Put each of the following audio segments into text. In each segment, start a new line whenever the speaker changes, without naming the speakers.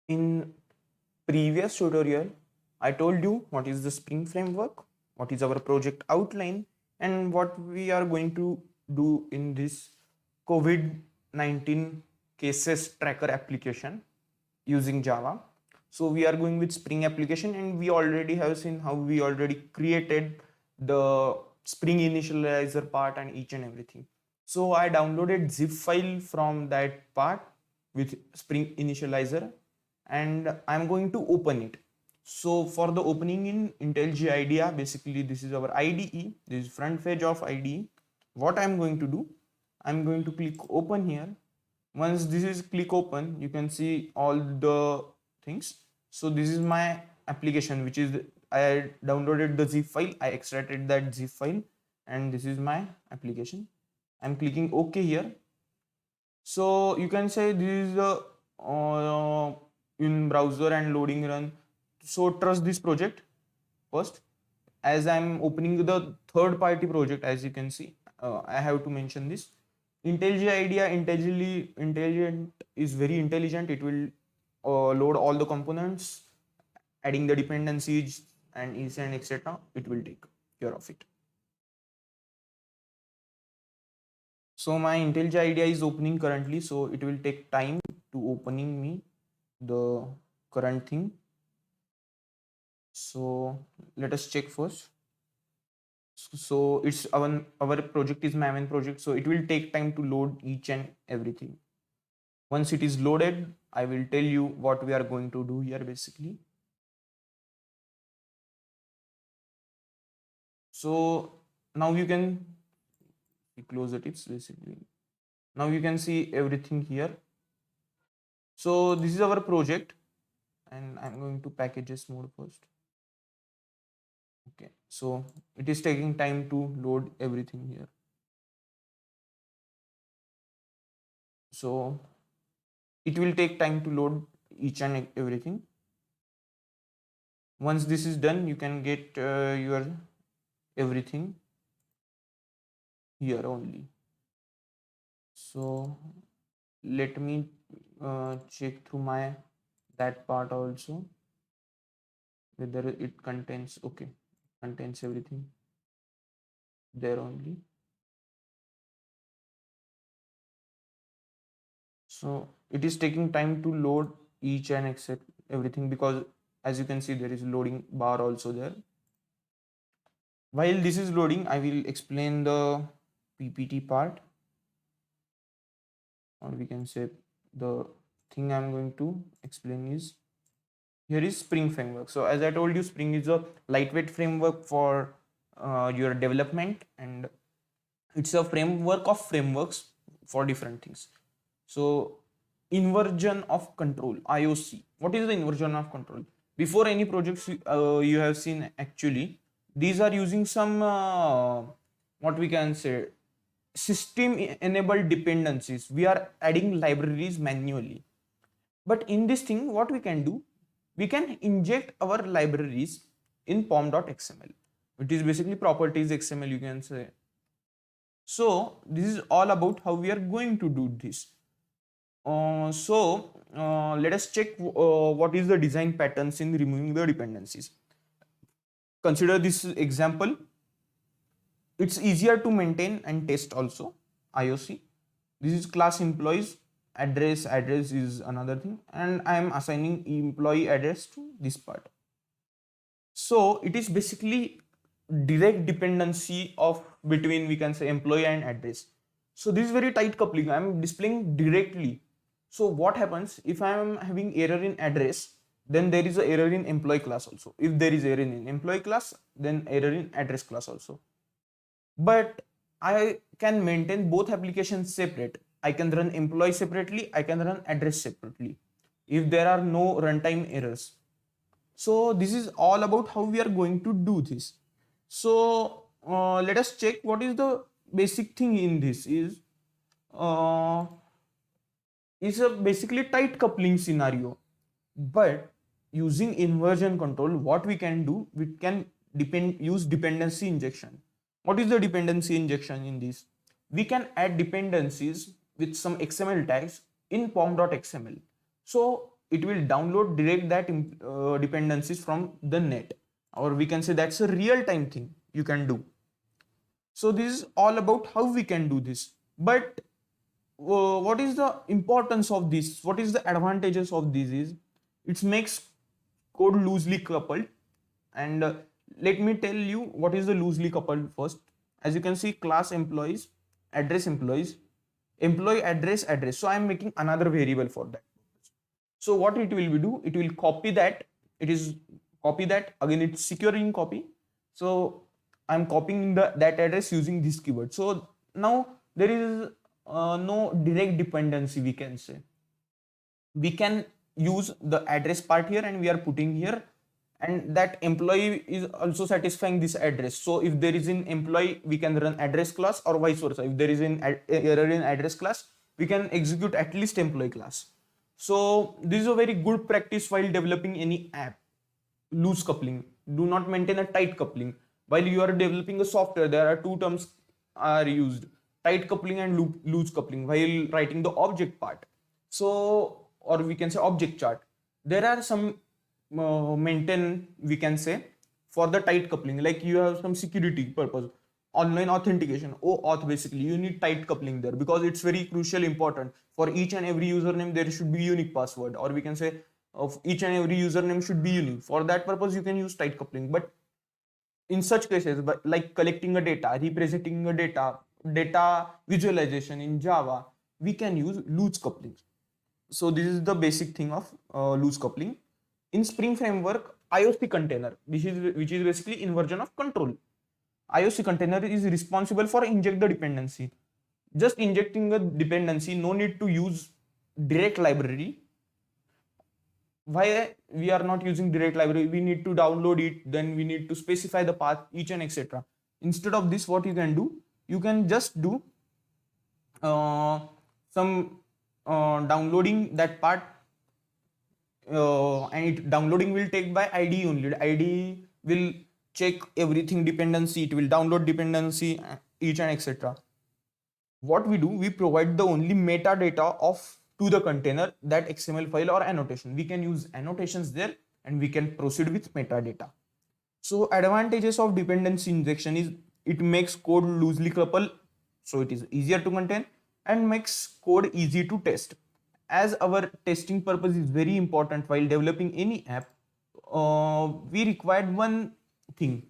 In previous tutorial, I told you what is the Spring framework, what is our project outline, and what we are going to do in this COVID-19 cases tracker application using Java. So we are going with Spring application, and we already have seen how we already created the Spring initializer part and each and everything. So I downloaded zip file from that part with Spring initializer, and I'm going to open it. So for the opening in IntelliJ IDEA, basically this is our IDE, this is front page of IDE. What I'm going to do, I'm going to click open here. Once this is click open, you can see all the things. So this is my application, which is I downloaded the zip file, I extracted that zip file, and this is my application. I'm clicking OK here. So you can say this is the in browser and loading run. So trust this project first. As I'm opening the third party project, as you can see, I have to mention this. IntelliJ IDEA intelligent is very intelligent. It will load all the components, adding the dependencies and is and etc. It will take care of it. So my IntelliJ IDEA is opening currently, so it will take time to opening me the current thing. So let us check first. So it's our project is my main project, so it will take time to load each and everything. Once it is loaded, I will tell you what we are going to do here basically. So now you can close the tips basically. Now you can see everything here. So this is our project, and I'm going to packages mode first. Okay, so it is taking time to load everything here. So it will take time to load each and everything. Once this is done, you can get your everything here only. So let me check through my that part also, whether it contains, okay, contains everything there only. So it is taking time to load each and except everything, because as you can see there is loading bar also there. While this is loading, I will explain the PPT part, or we can say the thing I'm going to explain is here is Spring framework. So as I told you, Spring is a lightweight framework for your development, and it's a framework of frameworks for different things. So inversion of control, IOC. What is the inversion of control? Before any projects you have seen, actually these are using some what we can say system enabled dependencies. We are adding libraries manually, but in this thing what we can do, we can inject our libraries in pom.xml, which is basically properties XML, you can say. So this is all about how we are going to do this. Let us check what is the design patterns in removing the dependencies. Consider this example. It's easier to maintain and test also. IOC. This is class employees. Address is another thing, and I am assigning employee address to this part. So it is basically direct dependency of between, we can say, employee and address. So this is very tight coupling. I am displaying directly. So what happens if I am having error in address, then there is an error in employee class also. If there is error in employee class, then error in address class also. But I can maintain both applications separate. I can run employee separately, I can run address separately if there are no runtime errors. So this is all about how we are going to do this. So let us check what is the basic thing in this is a basically tight coupling scenario. But using inversion control, what we can do, we can use dependency injection. What is the dependency injection in this? We can add dependencies with some XML tags in pom.xml. So it will download direct that dependencies from the net, or we can say that's a real time thing you can do. So this is all about how we can do this. But what is the importance of this, what is the advantages of this is it makes code loosely coupled. And let me tell you what is the loosely coupled first. As you can see, class employees, address employees, employee address. So I am making another variable for that. So what it will do, it will copy that, it is copy that, again it's securing copy. So I'm copying that address using this keyword. So now there is no direct dependency, we can say. We can use the address part here and we are putting here, and that employee is also satisfying this address. So if there is an employee, we can run address class, or vice versa. If there is an error in address class, we can execute at least employee class. So this is a very good practice while developing any app. Loose coupling. Do not maintain a tight coupling. While you are developing a software, there are two terms are used: tight coupling and loose coupling while writing the object part. So, or we can say object chart. There are some maintain, we can say, for the tight coupling, like you have some security purpose, online authentication, OAuth, basically you need tight coupling there because it's very crucial, important. For each and every username there should be unique password, or we can say of each and every username should be unique. For that purpose you can use tight coupling. But in such cases, but like collecting a data, representing a data visualization in Java, we can use loose coupling. So this is the basic thing of loose coupling. In Spring Framework, IOC container, which is basically inversion of control. IOC container is responsible for inject the dependency. Just injecting a dependency, no need to use direct library. Why we are not using direct library? We need to download it, then we need to specify the path, each and etc. Instead of this, what you can do, you can just do some downloading that part, and downloading will take by IDE only. IDE will check everything dependency, it will download dependency, each and etc. What we do, we provide the only metadata of to the container, that XML file or annotation. We can use annotations there and we can proceed with metadata. So advantages of dependency injection is it makes code loosely coupled, so it is easier to maintain and makes code easy to test. As our testing purpose is very important while developing any app, we required one thing.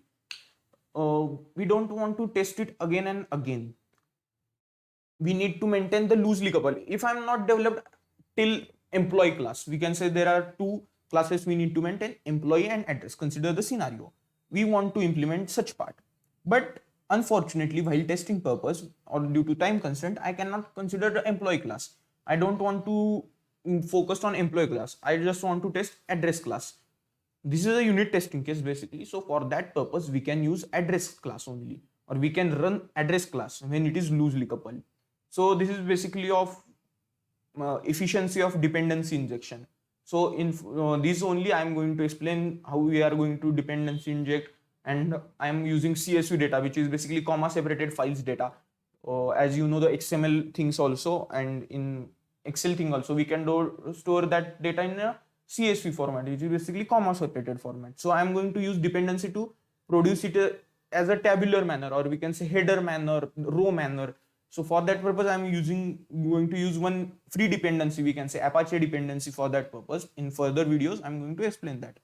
We don't want to test it again and again. We need to maintain the loosely coupled. If I'm not developed till employee class, we can say there are two classes we need to maintain, employee and address. Consider the scenario. We want to implement such part. But unfortunately, while testing purpose or due to time constraint, I cannot consider the employee class. I don't want to focus on employee class. I just want to test address class. This is a unit testing case basically. So for that purpose, we can use address class only, or we can run address class when it is loosely coupled. So this is basically of efficiency of dependency injection. So in this only I am going to explain how we are going to dependency inject, and I am using CSV data, which is basically comma separated files data. As you know, the XML things also, and in Excel thing also, we can store that data in a CSV format, which is basically comma separated format. So I am going to use dependency to produce it as a tabular manner, or we can say header manner, row manner. So for that purpose, I am going to use one free dependency, we can say Apache dependency for that purpose. In further videos, I'm going to explain that.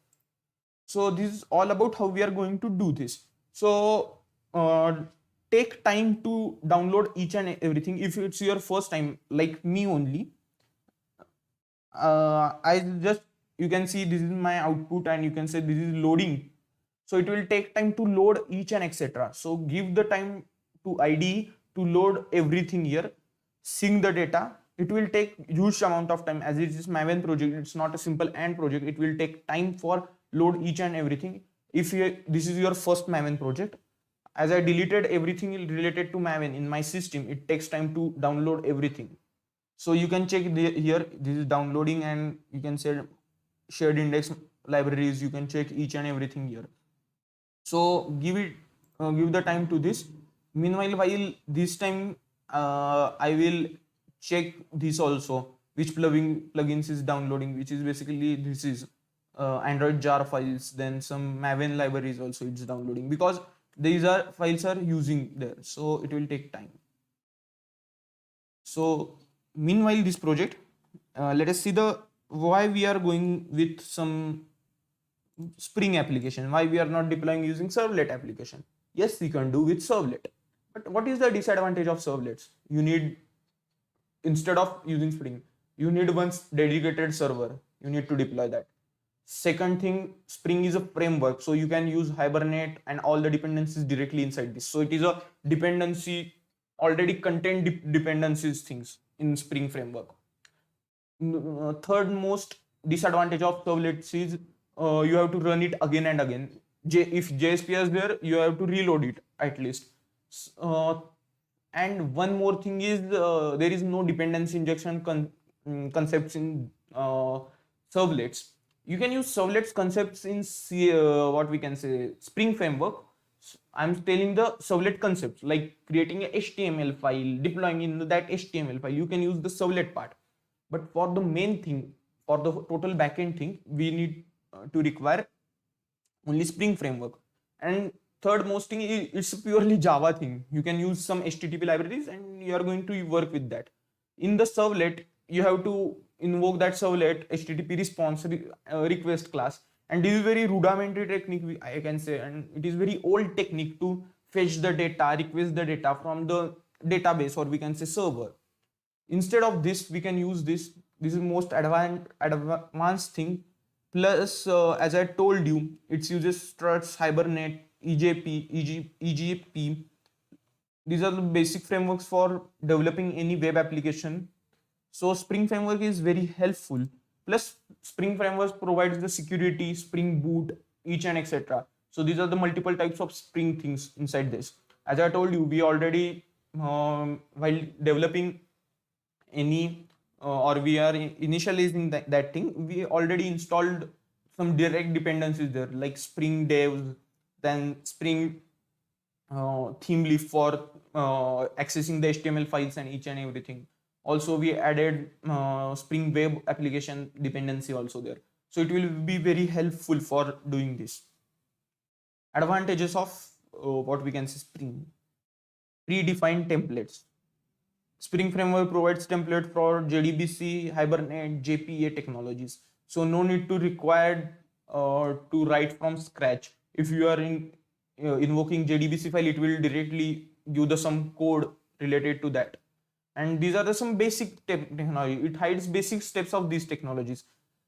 So this is all about how we are going to do this. So take time to download each and everything. If it's your first time, like me only, you can see this is my output, and you can say this is loading. So it will take time to load each and etc. So give the time to IDE to load everything here, sync the data. It will take huge amount of time, as it is Maven project. It's not a simple AND project. It will take time for load each and everything. If this is your first Maven project, as I deleted everything related to Maven in my system, it takes time to download everything. So you can check here, this is downloading, and you can say shared index libraries. You can check each and everything here. So give the time to this. Meanwhile, while this time I will check this also, which plugins is downloading, which is basically this is Android jar files, then some Maven libraries also it's downloading, because these are files are using there, so it will take time. So meanwhile this project, let us see the why we are going with some Spring application, why we are not deploying using servlet application. Yes, we can do with servlet, but what is the disadvantage of servlets? You need, instead of using Spring, you need one dedicated server, you need to deploy that. Second thing, Spring is a framework, so you can use Hibernate and all the dependencies directly inside this. So it is a dependency, already contained dependencies things in Spring framework. Third most disadvantage of servlets is you have to run it again and again. If JSP is there, you have to reload it at least. And one more thing is there is no dependency injection concepts in servlets. You can use servlets concepts in what we can say Spring framework. I'm telling the servlet concepts, like creating a HTML file, deploying in that HTML file. You can use the servlet part. But for the main thing, for the total backend thing, we need to require only Spring framework. And third most thing is it's purely Java thing. You can use some HTTP libraries and you are going to work with that. In the servlet, you have to invoke that servlet HTTP response request class, and this is very rudimentary technique, I can say, and it is very old technique to fetch the data, request the data from the database, or we can say server. Instead of this, we can use this. This is most advanced thing. Plus, as I told you, it uses struts, Hibernate, EGP. These are the basic frameworks for developing any web application. So Spring framework is very helpful. Plus, Spring framework provides the security, Spring Boot, each and etc. So these are the multiple types of Spring things inside this. As I told you, we already while developing any or we are initializing that thing, we already installed some direct dependencies there, like Spring Devs, then Spring theme leaf for accessing the HTML files and each and everything. Also, we added Spring Web application dependency also there. So it will be very helpful for doing this. Advantages of what we can say Spring. Predefined templates. Spring framework provides template for JDBC, Hibernate, JPA technologies. So no need to require to write from scratch. If you are invoking JDBC file, it will directly give the some code related to that. And these are some basic technology. It hides basic steps of these technologies.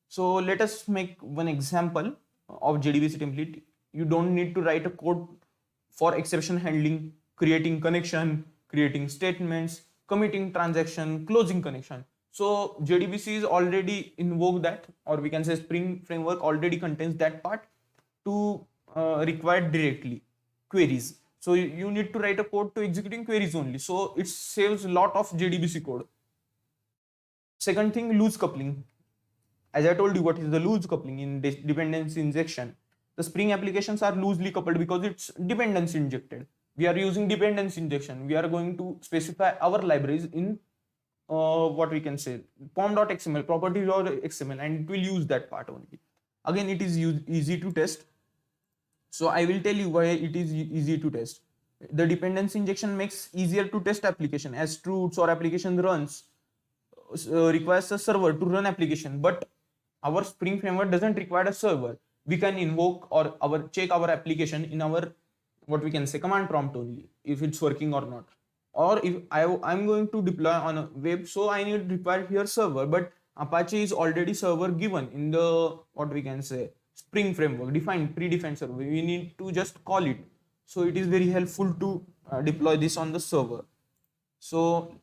So let us make one example of JDBC template. You don't need to write a code for exception handling, creating connection, creating statements, committing transaction, closing connection. So JDBC is already invoked that, or we can say Spring framework already contains that part to require directly queries. So you need to write a code to executing queries only. So it saves a lot of JDBC code. Second thing, loose coupling. As I told you, what is the loose coupling in dependency injection? The Spring applications are loosely coupled because it's dependency injected. We are using dependency injection. We are going to specify our libraries in what we can say pom.xml, properties.xml, and it will use that part only. Again, it is easy to test. So I will tell you why it is easy to test. The dependency injection makes easier to test application, as routes or application runs requires a server to run application, but our Spring framework doesn't require a server. We can invoke or check our application in our what we can say command prompt only, if it's working or not. Or if I'm going to deploy on a web, so I need require here server, but Apache is already server given in the what we can say Spring framework, predefined server. We need to just call it. So it is very helpful to deploy this on the server. So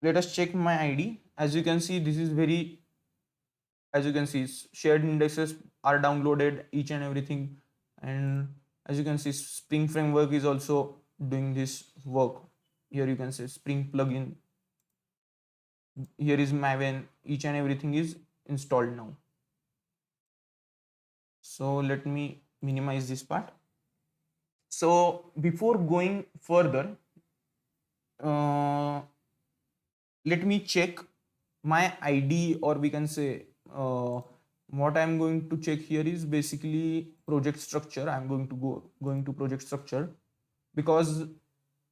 let us check my ID. As you can see, this is very, as you can see, shared indexes are downloaded, each and everything. And as you can see, Spring framework is also doing this work. Here you can say Spring plugin. Here is Maven. Each and everything is installed now. So let me minimize this part. So before going further, let me check my ID, or we can say what I'm going to check here is basically project structure. I'm going to going to project structure because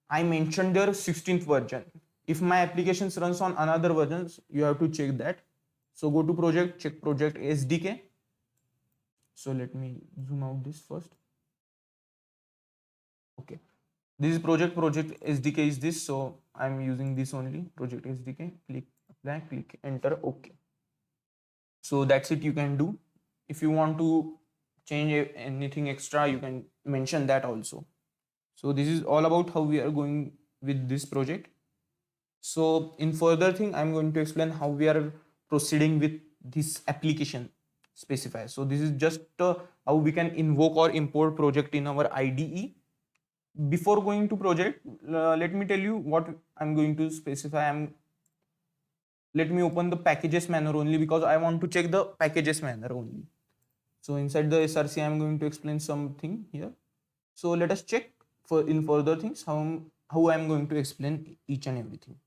I mentioned their 16th version. If my applications runs on another versions, you have to check that. So go to project, check project SDK. So let me zoom out this first. Okay, this is project SDK is this. So I'm using this only, project SDK. Click apply, click enter. Okay. So that's it. You can do. If you want to change anything extra, you can mention that also. So this is all about how we are going with this project. So in further thing, I'm going to explain how we are proceeding with this application specifier. So this is just how we can invoke or import project in our IDE. Before going to project, let me tell you what I'm going to specify. Let me open the packages manner only because I want to check the packages manner only. So inside the SRC, I'm going to explain something here. So let us check in further things how I'm going to explain each and everything.